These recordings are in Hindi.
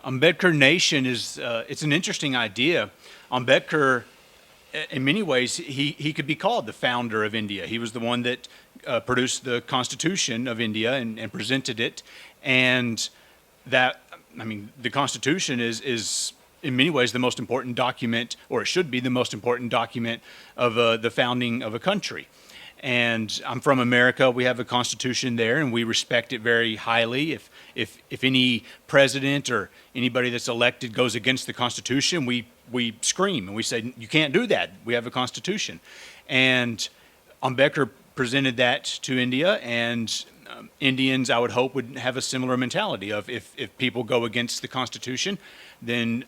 Ambedkar Nation is it's an interesting idea. Ambedkar, in many ways, he could be called the founder of India. He was the one that produced the Constitution of India and presented it, and that I mean the Constitution is in many ways the most important document, or it should be the most important document of the founding of a country. And I'm from America. We have a constitution there, and we respect it very highly. If any president or anybody that's elected goes against the Constitution, we scream and we say, you can't do that. We have a constitution. And Ambedkar presented that to India, and Indians, I would hope, would have a similar mentality of if people go against the Constitution, then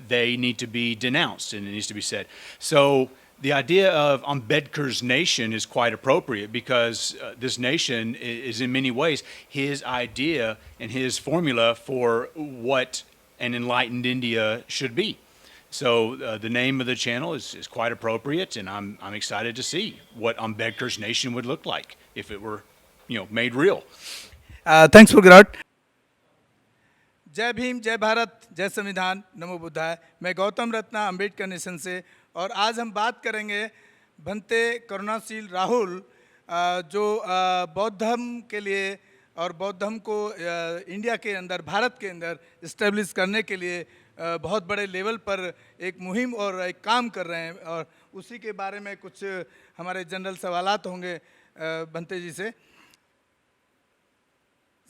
they need to be denounced and it needs to be said. So the idea of Ambedkar's nation is quite appropriate because this nation is in many ways his idea and his formula for what an enlightened India should be. So the name of the channel is quite appropriate, and I'm excited to see what Ambedkar's nation would look like if it were, made real. Thanks for Virat. जय भीम, जय भारत, जय संविधान, नमो बुद्धाय। मैं गौतम रत्ना अम्बेडकर नेशन से, और आज हम बात करेंगे भंते करुणाशील राहुल, जो बौद्ध धर्म के लिए और बौद्ध धर्म को इंडिया के अंदर, भारत के अंदर इस्टेब्लिश करने के लिए बहुत बड़े लेवल पर एक मुहिम और एक काम कर रहे हैं, और उसी के बारे में कुछ हमारे जनरल सवालात होंगे भंते जी से।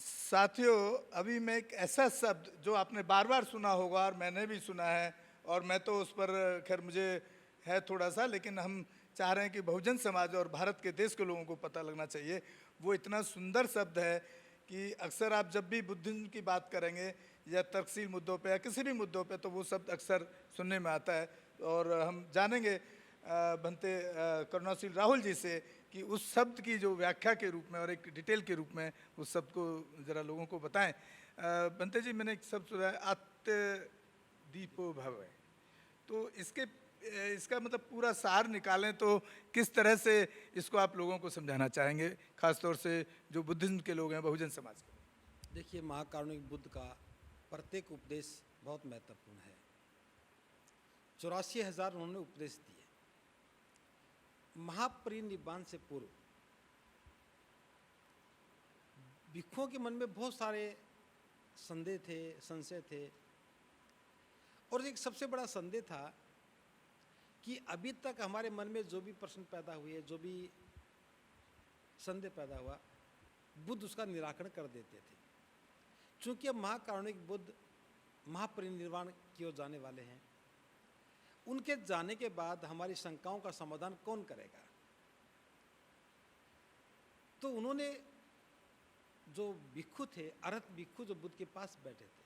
साथियों, अभी मैं एक ऐसा शब्द जो आपने बार बार सुना होगा और मैंने भी सुना है, और मैं तो उस पर खैर मुझे है थोड़ा सा, लेकिन हम चाह रहे हैं कि बहुजन समाज और भारत के देश के लोगों को पता लगना चाहिए। वो इतना सुंदर शब्द है कि अक्सर आप जब भी बुद्धिज्म की बात करेंगे या तर्कशील मुद्दों पे या किसी भी मुद्दों पे, तो वो शब्द अक्सर सुनने में आता है। और हम जानेंगे भंते करुणाशील राहुल जी से कि उस शब्द की जो व्याख्या के रूप में और एक डिटेल के रूप में उस शब्द को ज़रा लोगों को बताएं। भंते जी, मैंने एक शब्द सुना है, आत्मदीपो भव, तो इसका मतलब पूरा सार निकालें तो किस तरह से इसको आप लोगों को समझाना चाहेंगे, खासतौर से जो बुद्धिज्म के लोग हैं, बहुजन समाज के? देखिए, महाकारुणिक बुद्ध का प्रत्येक उपदेश बहुत महत्वपूर्ण है। 84,000 उन्होंने उपदेश दिए। महापरिनिर्वाण से पूर्व भिक्षुओं के मन में बहुत सारे संदेह थे, संशय थे, और एक सबसे बड़ा संदेह था कि अभी तक हमारे मन में जो भी प्रश्न पैदा हुए, जो भी संदेह पैदा हुआ, बुद्ध उसका निराकरण कर देते थे। चूंकि अब महाकारुणिक बुद्ध महापरिनिर्वाण की ओर जाने वाले हैं, उनके जाने के बाद हमारी शंकाओं का समाधान कौन करेगा? तो उन्होंने, जो भिक्षु थे, अरहत भिक्षु जो बुद्ध के पास बैठे थे,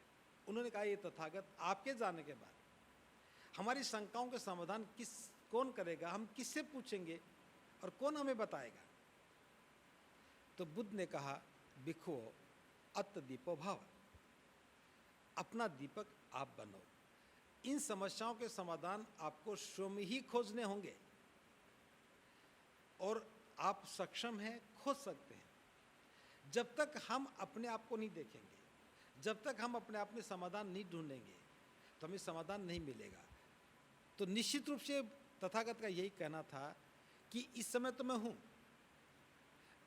उन्होंने कहा, ये तथागत, आपके जाने के बाद हमारी शंकाओं का समाधान कौन करेगा? हम किससे पूछेंगे और कौन हमें बताएगा? तो बुद्ध ने कहा, भिक्षुओं, अत दीपो भव, अपना दीपक आप बनो। इन समस्याओं के समाधान आपको स्वयं ही खोजने होंगे, और आप सक्षम हैं, खोज सकते हैं। जब तक हम अपने आप को नहीं देखेंगे, जब तक हम अपने आप में समाधान नहीं ढूंढेंगे, तो हमें समाधान नहीं मिलेगा। तो निश्चित रूप से तथागत का यही कहना था कि इस समय तो मैं हूं,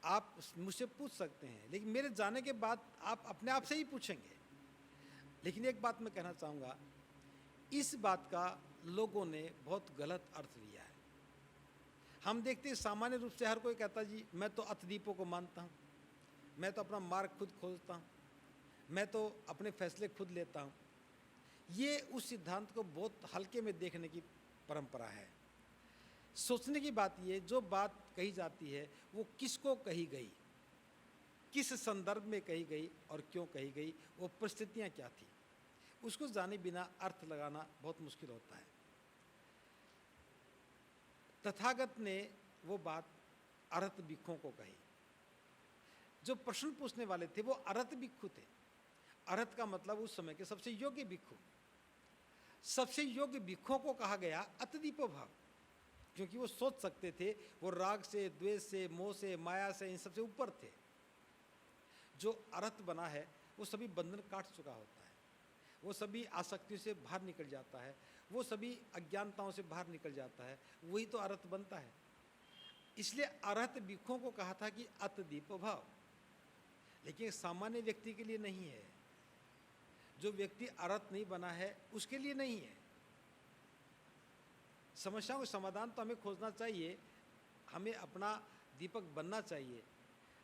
आप मुझसे पूछ सकते हैं, लेकिन मेरे जाने के बाद आप अपने आप से ही पूछेंगे। लेकिन एक बात मैं कहना चाहूँगा, इस बात का लोगों ने बहुत गलत अर्थ लिया है। हम देखते हैं सामान्य रूप से हर कोई कहता, जी मैं तो अतदीपों को मानता हूँ, मैं तो अपना मार्ग खुद खोजता हूँ, मैं तो अपने फैसले खुद लेता हूँ। ये उस सिद्धांत को बहुत हल्के में देखने की परंपरा है। सोचने की बात ये, जो बात कही जाती है वो किसको कही गई, किस संदर्भ में कही गई और क्यों कही गई, वो परिस्थितियाँ क्या थी, उसको जाने बिना अर्थ लगाना बहुत मुश्किल होता है। तथागत ने वो बात अरहत भिक्षुओं को कही। जो प्रश्न पूछने वाले थे वो अरहत भिक्षु थे। अरहत का मतलब उस समय के सबसे योग्य भिक्षु। सबसे योग्य भिक्षुओं को कहा गया अतदीपो भव, क्योंकि वो सोच सकते थे, वो राग से, द्वेष से, मोह से, माया से, इन सबसे ऊपर थे। जो अरहत बना है वो सभी बंधन काट चुका होता है, वो सभी आसक्तियों से बाहर निकल जाता है, वो सभी अज्ञानताओं से बाहर निकल जाता है, वही तो अरहत बनता है। इसलिए अरहत भिक्षुओं को कहा था कि अत दीपो भाव, लेकिन सामान्य व्यक्ति के लिए नहीं है। जो व्यक्ति अरहत नहीं बना है उसके लिए नहीं है। समस्याओं का समाधान तो हमें खोजना चाहिए, हमें अपना दीपक बनना चाहिए,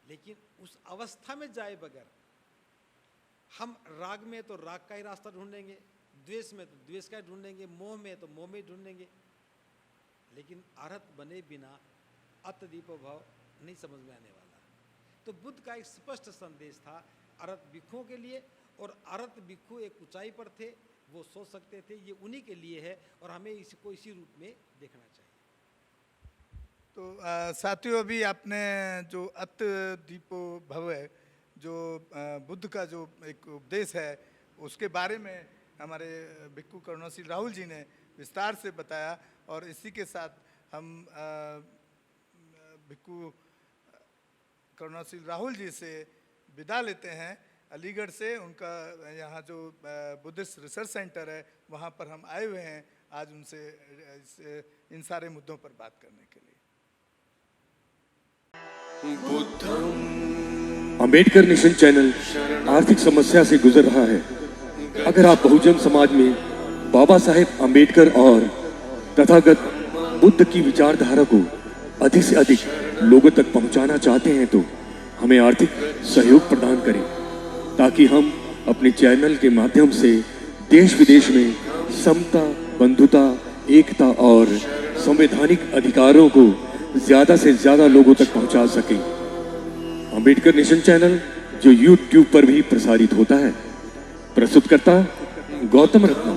लेकिन उस अवस्था में जाए बगैर हम राग में तो राग का ही रास्ता ढूंढेंगे, द्वेष में तो द्वेष का ही ढूंढेंगे, मोह में तो मोह में ही ढूंढेंगे, लेकिन अरहत बने बिना अत दीपो भाव नहीं समझ में आने वाला। तो बुद्ध का एक स्पष्ट संदेश था अरहत भिक्षुओं के लिए, और अरहत भिक्षु एक ऊंचाई पर थे, वो सोच सकते थे ये उन्हीं के लिए है, और हमें इसको इसी रूप में देखना चाहिए। तो साथियों, अभी आपने जो अत दीपो भव है, जो बुद्ध का जो एक उपदेश है, उसके बारे में हमारे भिक्षु करुणाशील राहुल जी ने विस्तार से बताया। और इसी के साथ हम भिक्षु करुणाशील राहुल जी से विदा लेते हैं अलीगढ़ से। उनका यहाँ जो बुद्धिस्ट रिसर्च सेंटर है वहाँ पर हम आए हुए हैं आज उनसे इन सारे मुद्दों पर बात करने के लिए। अंबेडकर नेशन चैनल आर्थिक समस्या से गुजर रहा है। अगर आप बहुजन समाज में बाबा साहेब अंबेडकर और तथागत बुद्ध की विचारधारा को अधिक से अधिक लोगों तक पहुंचाना चाहते हैं तो हमें आर्थिक सहयोग प्रदान करें, ताकि हम अपने चैनल के माध्यम से देश विदेश में समता, बंधुता, एकता और संवैधानिक अधिकारों को ज्यादा से ज्यादा लोगों तक पहुंचा सकें। अंबेडकर नेशन चैनल जो YouTube पर भी प्रसारित होता है, प्रस्तुतकर्ता गौतम रत्नम।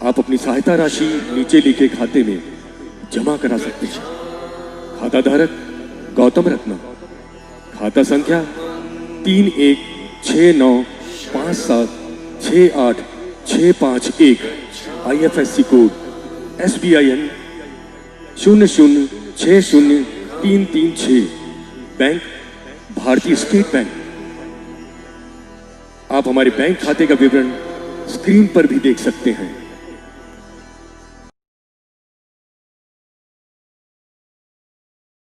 आप अपनी सहायता राशि नीचे लिखे खाते में जमा करा सकते हैं। खाता धारक गौतम रत्नम, खाता संख्या 316957686551, IFSC कोड SBIN 0060336, बैंक भारतीय स्टेट बैंक। आप हमारे बैंक खाते का विवरण स्क्रीन पर भी देख सकते हैं।